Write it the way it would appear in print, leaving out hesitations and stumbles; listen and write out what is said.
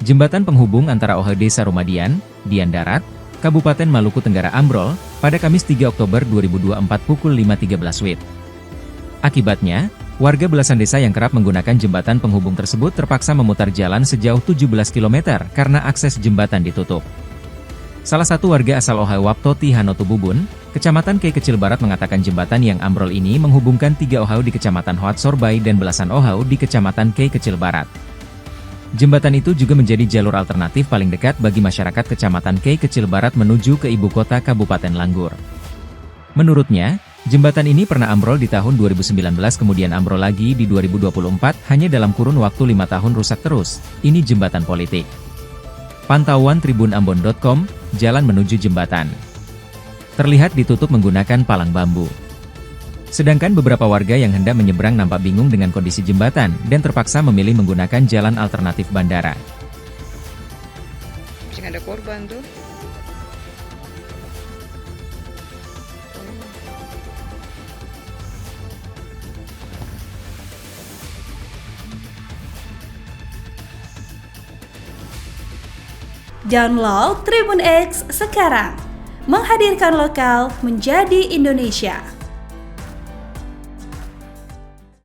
Jembatan penghubung antara Oha Desa Rumadian, Dian Darat, Kabupaten Maluku Tenggara ambrol pada Kamis 3 Oktober 2024 pukul 5.13 WIB. Akibatnya, warga belasan desa yang kerap menggunakan jembatan penghubung tersebut terpaksa memutar jalan sejauh 17 km karena akses jembatan ditutup. Salah satu warga asal Oha Waptoti Hanotu Bubun, Kecamatan Kei Kecil Barat mengatakan jembatan yang ambrol ini menghubungkan 3 ohau di Kecamatan Hoat Sorbay dan belasan ohau di Kecamatan Kei Kecil Barat. Jembatan itu juga menjadi jalur alternatif paling dekat bagi masyarakat Kecamatan Kei Kecil Barat menuju ke ibu kota Kabupaten Langgur. Menurutnya, jembatan ini pernah ambrol di tahun 2019 kemudian ambrol lagi di 2024 hanya dalam kurun waktu 5 tahun rusak terus. Ini jembatan politik. Pantauan tribunambon.com, jalan menuju jembatan terlihat ditutup menggunakan palang bambu. Sedangkan beberapa warga yang hendak menyeberang nampak bingung dengan kondisi jembatan dan terpaksa memilih menggunakan jalan alternatif bandara. Ada korban tuh. Download Tribun X sekarang, menghadirkan lokal menjadi Indonesia.